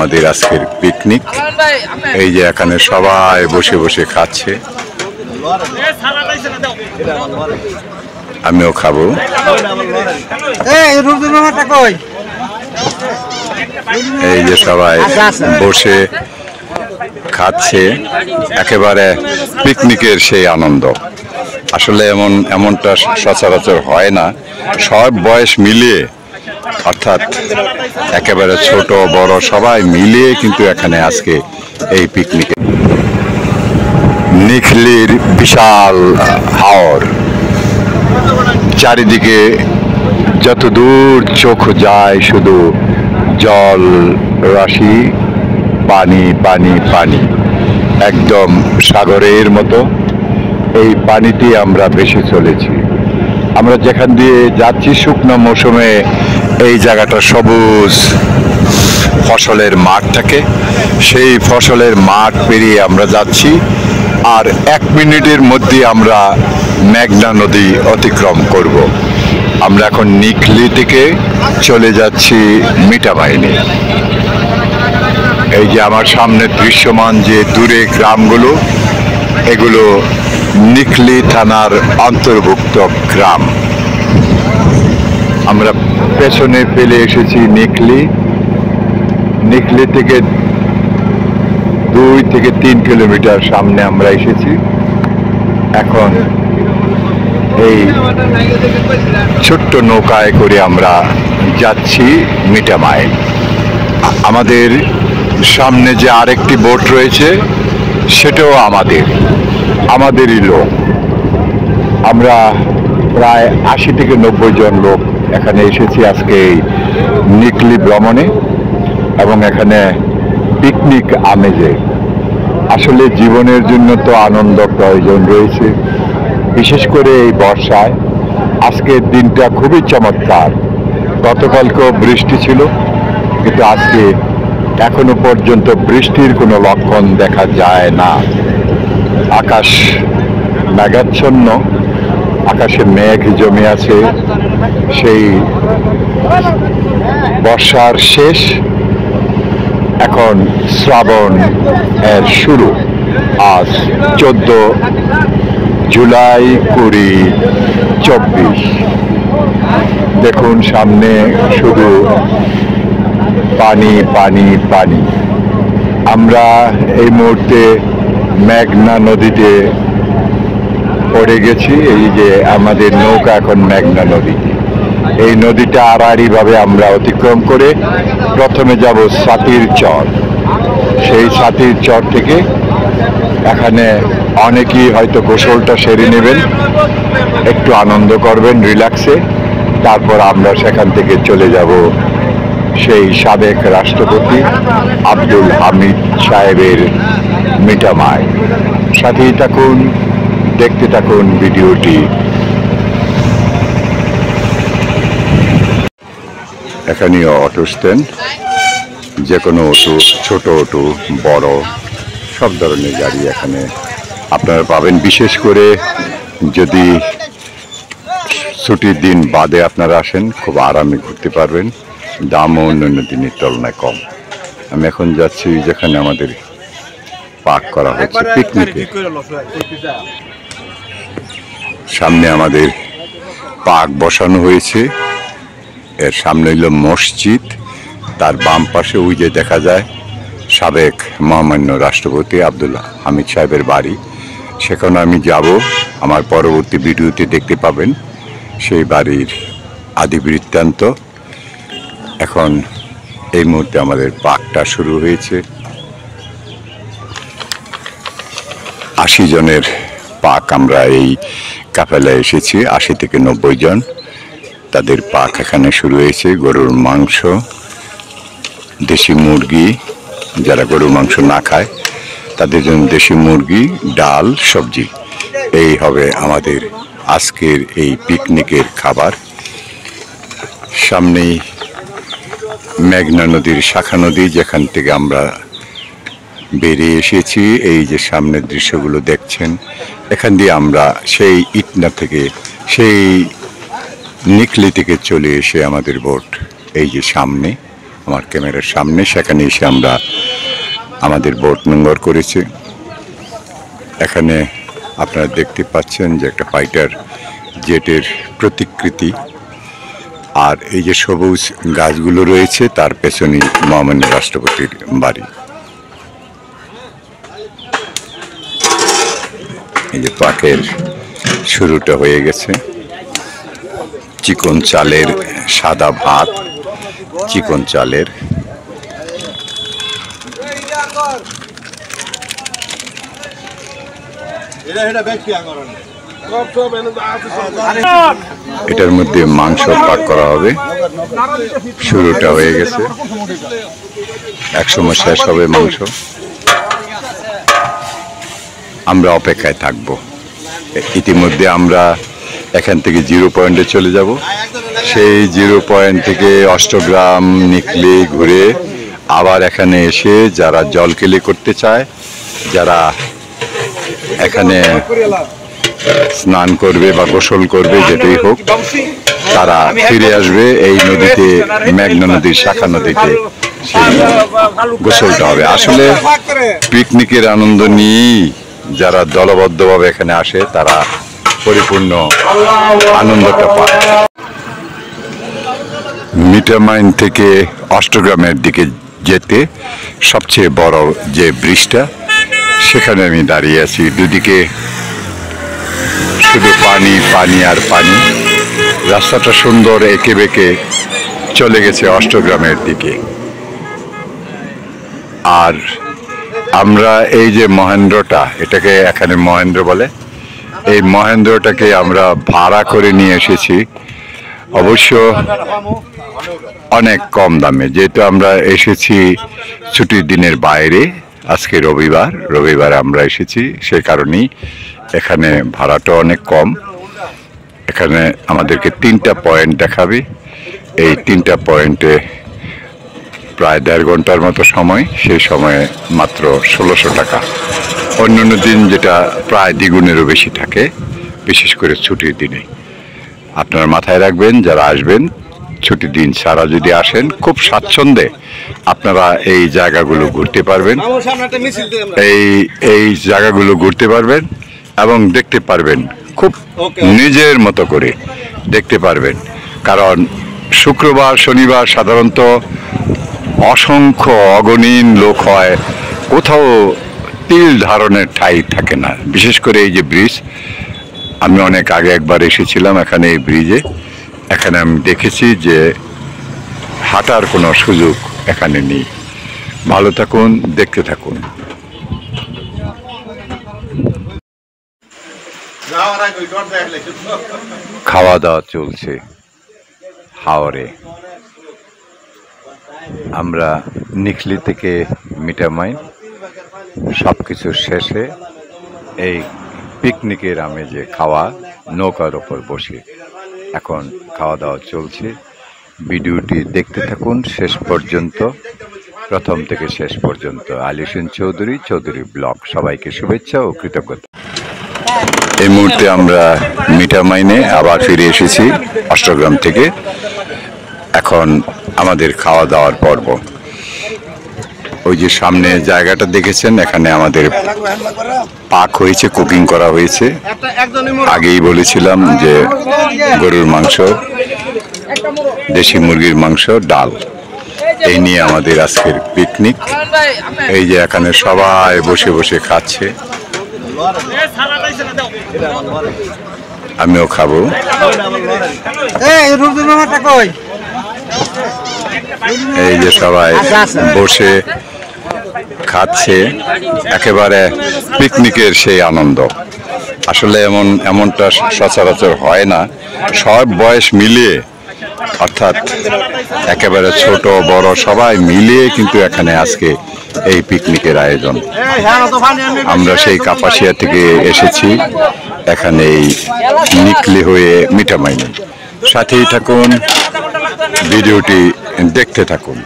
আমাদের আজকের পিকনিক। এই যে এখানে সবাই বসে বসে খাচ্ছে, আমিও খাবো। এই যে সবাই বসে খাচ্ছে, একেবারে পিকনিকের সেই আনন্দ। আসলে এমনটা সচরাচর হয় না, সব বয়স মিলিয়ে, অর্থাৎ একেবারে ছোট বড় সবাই মিলিয়ে কিন্তু এখানে আজকে এই পিকনিকে। নিখলির বিশাল হাওর, চারিদিকে যত দূর চোখ যায় শুধু জল রাশি, পানি পানি পানি, একদম সাগরের মতো এই পানিতে আমরা ভেসে চলেছি। আমরা যেখান দিয়ে যাচ্ছি শুকনো মৌসুমে এই জায়গাটা সবুজ ফসলের মাঠ থাকে, সেই ফসলের মাঠ পেরিয়ে আমরা যাচ্ছি। আর 1 মিনিটের মধ্যে আমরা মেঘনা নদী অতিক্রম করব। আমরা এখন নিখলি থেকে চলে যাচ্ছি মিঠাবাহিনী। এই যে আমার সামনে দৃশ্যমান যে দূরে গ্রামগুলো, এগুলো নিখলি থানার অন্তর্ভুক্ত গ্রাম। আমরা পেছনে ফেলে এসেছি নিখলি থেকে 2 থেকে 3 কিলোমিটার সামনে আমরা এসেছি। এখন এই ছোট্ট নৌকায় করে আমরা যাচ্ছি মিঠামাইল। আমাদের সামনে যে আরেকটি বোট রয়েছে সেটাও আমাদেরই লোক। আমরা প্রায় 80 থেকে 90 জন লোক এখানে এসেছি আজকে এই নিখলি ভ্রমণে, এবং এখানে পিকনিক আমেজে। আসলে জীবনের জন্য তো আনন্দ প্রয়োজন রয়েছে, বিশেষ করে এই বর্ষায়। আজকের দিনটা খুবই চমৎকার। গতকালকেও বৃষ্টি ছিল, কিন্তু আজকে এখনো পর্যন্ত বৃষ্টির কোনো লক্ষণ দেখা যায় না। আকাশ মেঘাচ্ছন্ন, আকাশে মেঘ জমে আছে। সেই বর্ষার শেষ, এখন শ্রাবণ এর শুরু। আজ 14 জুলাই 2024। দেখুন সামনে শুধু পানি পানি পানি। আমরা এই মুহূর্তে মেঘনা নদীতে পড়ে গেছি। এই যে আমাদের নৌকা এখন মেঘনা নদী। এই নদীটা আড়াআড়িভাবে আমরা অতিক্রম করে প্রথমে যাব ছাতির চর। সেই ছাতির চর থেকে এখানে অনেকেই হয়তো গোসলটা সেরে নেবেন, একটু আনন্দ করবেন রিল্যাক্সে। তারপর আমরা সেখান থেকে চলে যাব সেই সাবেক রাষ্ট্রপতি আব্দুল হামিদ সাহেবের মিঠামাইল। সাথেই থাকুন, দেখতে থাকুন ভিডিওটি। এখানে অটো স্ট্যান্ড, যে কোনো অটো, ছোট অটো বড় সব ধরনের গাড়ি এখানে আপনারা পাবেন। বিশেষ করে যদি ছুটির দিন বাদে আপনারা আসেন, খুব আরামে ঘুরতে পারবেন। দামও অন্যান্য দিনের তুলনায় কম। আমি এখন যাচ্ছি যেখানে আমাদের পার্ক করা হচ্ছে পিকনিকে। সামনে আমাদের পার্ক বসানো হয়েছে। এর সামনে হইল মসজিদ, তার বাম পাশে ওই যে দেখা যায় সাবেক মহামান্য রাষ্ট্রপতি আব্দুল হামিদ সাহেবের বাড়ি। সেখানে আমি যাব, আমার পরবর্তী ভিডিওতে দেখতে পাবেন সেই বাড়ির আদি বৃত্তান্ত। এখন এই মুহূর্তে আমাদের পার্কটা শুরু হয়েছে। 80 জনের পার্ক, আমরা এই কাফেলায় এসেছি 80 থেকে 90 জন। তাদের পাক এখানে শুরু হয়েছে। গরুর মাংস, দেশি মুরগি, যারা গরুর মাংস না খায় তাদের জন্য দেশি মুরগি, ডাল, সবজি, এই হবে আমাদের আজকের এই পিকনিকের খাবার। সামনেই মেঘনা নদীর শাখা নদী, যেখান থেকে আমরা বেরিয়ে এসেছি। এই যে সামনের দৃশ্যগুলো দেখছেন, এখান দিয়ে আমরা সেই ইটনা থেকে, সেই নিখলি থেকে চলে এসে আমাদের বোট এই যে সামনে আমার ক্যামেরার সামনে, সেখানে এসে আমরা আমাদের বোট নোঙ্গর করেছি। এখানে আপনারা দেখতে পাচ্ছেন যে একটা ফাইটার জেটের প্রতিকৃতি, আর এই যে সবুজ গাছগুলো রয়েছে তার পেছনেই মহামান্য রাষ্ট্রপতির বাড়ি। এই যে পাকের শুরুটা হয়ে গেছে। চিকন চালের সাদা ভাত, চিকন চালের। এটার মধ্যে মাংস পাক করা হবে। শুরুটা হয়ে গেছে, একসময় শেষ হবে মাংস। আমরা অপেক্ষায় থাকব। ইতিমধ্যে আমরা এখান থেকে 0 পয়েন্টে চলে যাব। সেই 0 পয়েন্ট থেকে অষ্টগ্রাম নিকলি ঘুরে আবার এখানে এসে যারা জলকেলি করতে চায়, যারা এখানে স্নান করবে বা গোসল করবে, যেটাই হোক, তারা ফিরে আসবে এই নদীতে, মেঘনা নদীর শাখা নদীতে সেই গোসলটা হবে। আসলে পিকনিকের আনন্দ নিয়েই যারা দলবদ্ধভাবে এখানে আসে তারা পরিপূর্ণ আনন্দটা পায়। মিটামাইন থেকে অষ্টগ্রামের দিকে যেতে সবচেয়ে বড় যে ব্রিজটা, সেখানে আমি দাঁড়িয়ে আছি। দুদিকে শুধু পানি, পানি আর পানি। রাস্তাটা সুন্দর, এঁকে বেঁকে চলে গেছে অষ্টগ্রামের দিকে। আর আমরা এই যে মহেন্দ্রটা, এটাকে এখানে মহেন্দ্র বলে, এই মহেন্দ্রটাকে আমরা ভাড়া করে নিয়ে এসেছি, অবশ্য অনেক কম দামে। যেহেতু আমরা এসেছি ছুটির দিনের বাইরে, আজকে রবিবার আমরা এসেছি, সেই কারণেই এখানে ভাড়াটা অনেক কম। এখানে আমাদেরকে 3টা পয়েন্ট দেখাবে। এই 3টা পয়েন্টে প্রায় 1.5 ঘন্টার মতো সময়, সেই সময়ে মাত্র 1600 টাকা। অন্যান্য দিন যেটা প্রায় দ্বিগুণেরও বেশি থাকে, বিশেষ করে ছুটির দিনে। আপনারা মাথায় রাখবেন, যারা আসবেন ছুটির দিন ছাড়া যদি আসেন, খুব স্বাচ্ছন্দ্যে আপনারা এই জায়গাগুলো ঘুরতে পারবেন, এই জায়গাগুলো ঘুরতে পারবেন এবং দেখতে পারবেন, খুব নিজের মতো করে দেখতে পারবেন। কারণ শুক্রবার শনিবার সাধারণত অসংখ্য অগণিত লোক হয়, কোথাও তিল ধারণের ঠাঁই থাকে না। বিশেষ করে এই যে ব্রিজ, আমি অনেক আগে একবার এসেছিলাম এখানে, এই ব্রিজে। এখানে আমি দেখেছি যে হাঁটার কোনো সুযোগ এখানে নেই। ভালো থাকুন, দেখতে থাকুন। খাওয়া দাওয়া চলছে হাওরে। আমরা নিকলি থেকে মিটামাইন সব কিছু শেষে এই পিকনিকের আমেজে খাওয়া, নৌকার ওপর বসে এখন খাওয়া দাওয়া চলছে। ভিডিওটি দেখতে থাকুন শেষ পর্যন্ত, প্রথম থেকে শেষ পর্যন্ত। আলী হোসেন চৌধুরী ব্লগ। সবাইকে শুভেচ্ছা ও কৃতজ্ঞতা। এই মুহূর্তে আমরা মিটামাইনে আবার ফিরে এসেছি অষ্টগ্রাম থেকে। এখন আমাদের খাওয়া দাওয়ার পর্ব। ওই যে সামনে জায়গাটা দেখেছেন, এখানে আমাদের পাক হয়েছে, কুকিং করা হয়েছে। আগেই বলেছিলাম যে গরুর মাংস, দেশি মুরগির মাংস, ডাল, এই নিয়ে আমাদের আজকের পিকনিক। এই যে এখানে সবাই বসে বসে খাচ্ছে, আমিও খাবো। এই যে সবাই বসে খাচ্ছে, একেবারে পিকনিকের সেই আনন্দ। আসলে এমনটা সচরাচর হয় না। সব বয়স মিলিয়ে, অর্থাৎ একেবারে ছোট বড় সবাই মিলিয়ে কিন্তু এখানে আজকে এই পিকনিকের আয়োজন। আমরা সেই কাপাসিয়া থেকে এসেছি এখানে এই নিকলি হয়ে মিটামাইনে। সাথেই থাকুন, ভিডিওটি দেখতে থাকুন।